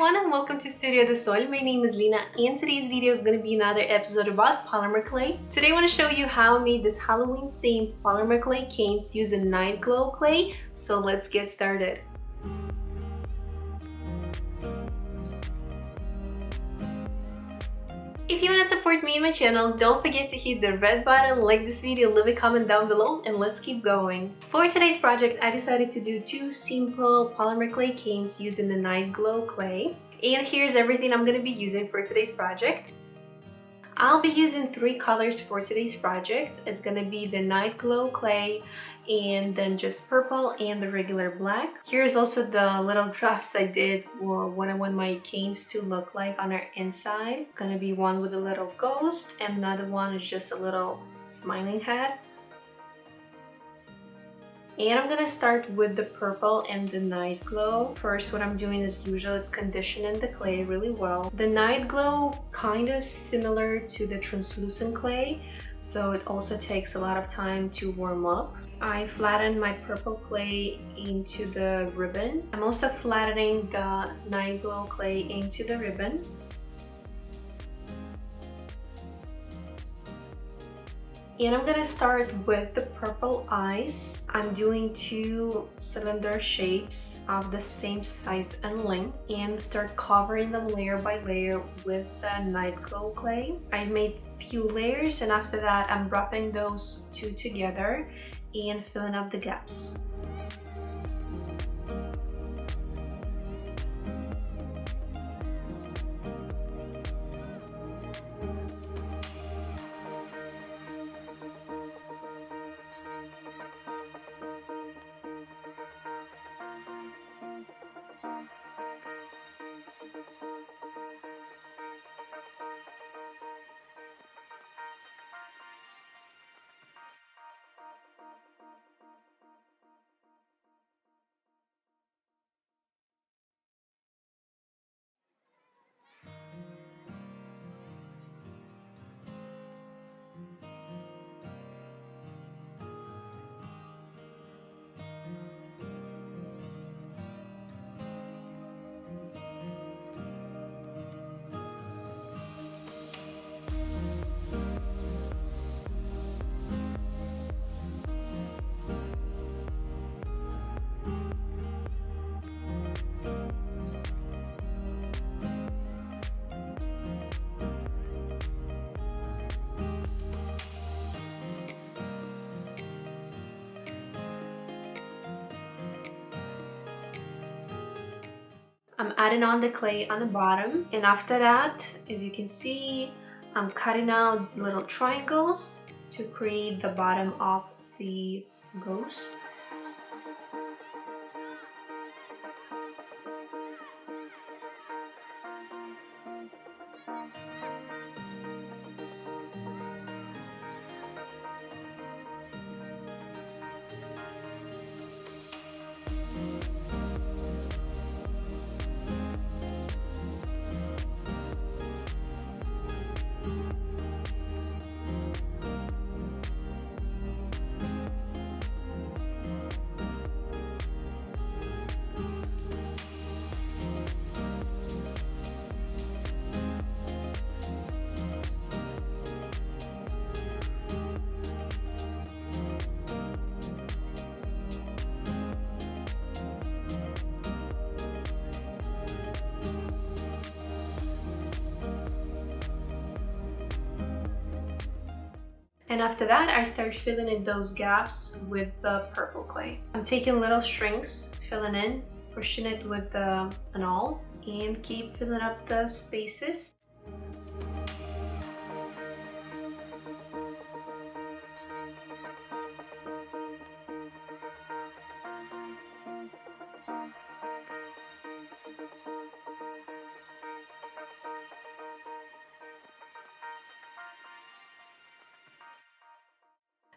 everyone and welcome to Studio de Sol. My name is Lina and today's video is going to be another episode about polymer clay. Today I want to show you how I made this Halloween themed polymer clay canes using Night Glow clay. So let's get started. If you want to support me and my channel, don't forget to hit the red button, like this video, leave a comment down below, and let's keep going. For today's project, I decided to do two simple polymer clay canes using the Night Glow clay. And here's everything I'm going to be using for today's project. I'll be using three colors for today's project. It's going to be the Night Glow clay, and then just purple and the regular black. Here's also the little drafts I did for what I want my canes to look like on our inside. It's going to be one with a little ghost and another one is just a little smiling head. And I'm gonna start with the purple and the Night Glow. First, what I'm doing as usual, it's conditioning the clay really well. The Night Glow kind of similar to the translucent clay, so it also takes a lot of time to warm up. I flattened my purple clay into the ribbon. I'm also flattening the Night Glow clay into the ribbon. And I'm gonna start with the purple eyes. I'm doing two cylinder shapes of the same size and length and start covering them layer by layer with the Night Glow clay. I made a few layers and after that I'm wrapping those two together and filling up the gaps. I'm adding on the clay on the bottom, and after that, as you can see, I'm cutting out little triangles to create the bottom of the ghost. And after that, I start filling in those gaps with the purple clay. I'm taking little strings, filling in, pushing it with the awl, and keep filling up the spaces.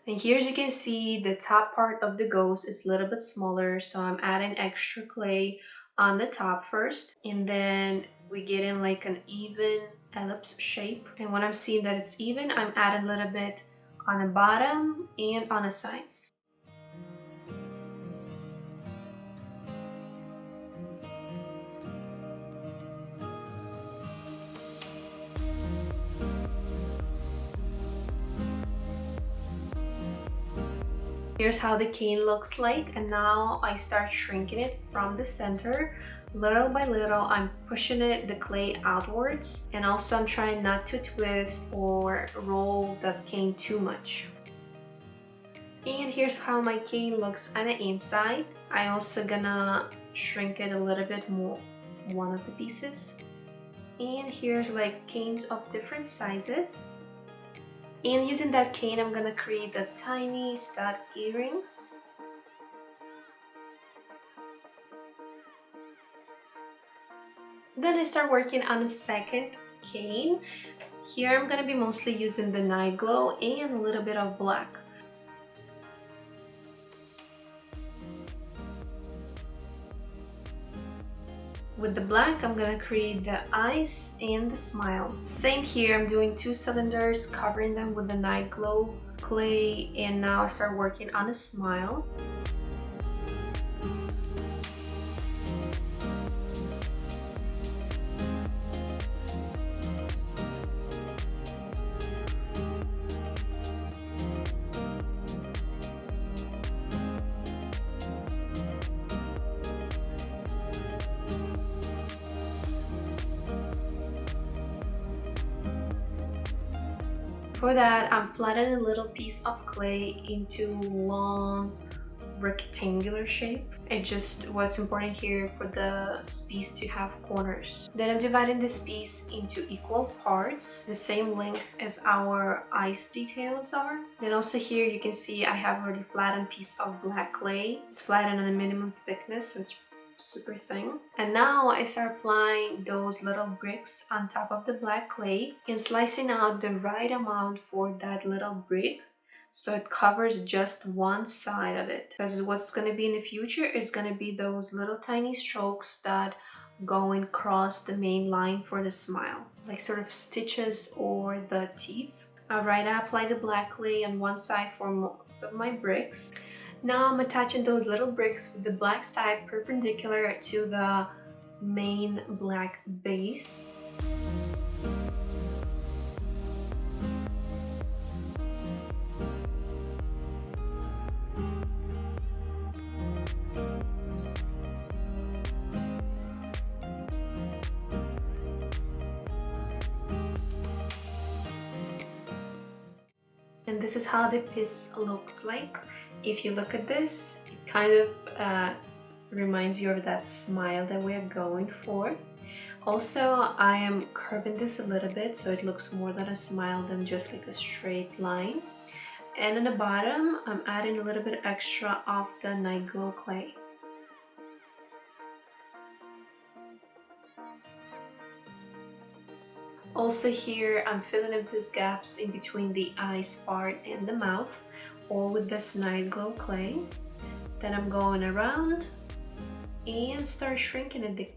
And here, as you can see, the top part of the ghost is a little bit smaller, so I'm adding extra clay on the top first, and then we get in like an even ellipse shape. And when I'm seeing that it's even, I'm adding a little bit on the bottom and on the sides. Here's how the cane looks like, and now I start shrinking it from the center. Little by little, I'm pushing the clay outwards, and also I'm trying not to twist or roll the cane too much. And here's how my cane looks on the inside. I also gonna shrink it a little bit more, one of the pieces. And here's like canes of different sizes. And using that cane, I'm gonna create the tiny stud earrings. Then I start working on a second cane. Here I'm gonna be mostly using the Night Glow and a little bit of black. With the black, I'm gonna create the eyes and the smile. Same here, I'm doing 2 cylinders, covering them with the Night Glow clay, and now I start working on a smile. For that, I'm flattening a little piece of clay into long rectangular shape. And just what's important here for the piece to have corners. Then I'm dividing this piece into equal parts, the same length as our eyes details are. Then also here you can see I have already flattened piece of black clay. It's flattened on a minimum thickness, so it's super thin. And now I start applying those little bricks on top of the black clay and slicing out the right amount for that little brick, so it covers just one side of it. Because what's going to be in the future is going to be those little tiny strokes that go across the main line for the smile, like sort of stitches or the teeth. Alright, I apply the black clay on one side for most of my bricks. Now I'm attaching those little bricks with the black side perpendicular to the main black base. And this is how the piece looks like. If you look at this, it kind of reminds you of that smile that we're going for. Also, I am curving this a little bit so it looks more like a smile than just like a straight line. And in the bottom, I'm adding a little bit extra of the Night Glow clay. Also here, I'm filling up these gaps in between the eyes part and the mouth, all with this Night Glow clay. Then I'm going around and start shrinking it.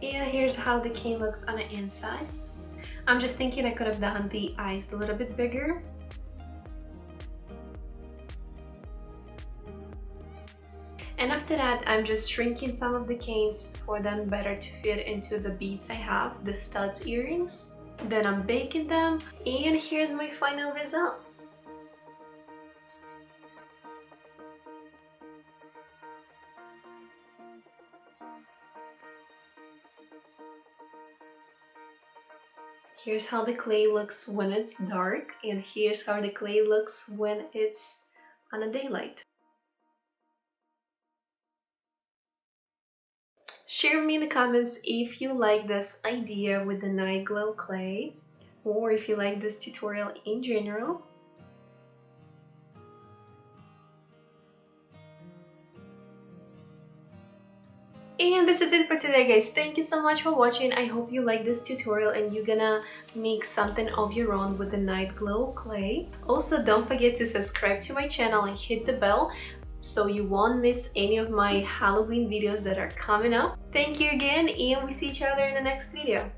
And here's how the cane looks on the inside. I'm just thinking I could have done the eyes a little bit bigger. And after that, I'm just shrinking some of the canes for them better to fit into the beads I have, the studs earrings. Then I'm baking them, and here's my final results. Here's how the clay looks when it's dark, and here's how the clay looks when it's on a daylight. Share with me in the comments if you like this idea with the Night Glow clay, or if you like this tutorial in general. And this is it for today, guys. Thank you so much for watching. I hope you like this tutorial and you're gonna make something of your own with the Night Glow clay. Also, don't forget to subscribe to my channel and hit the bell so you won't miss any of my Halloween videos that are coming up. Thank you again, and we see each other in the next video.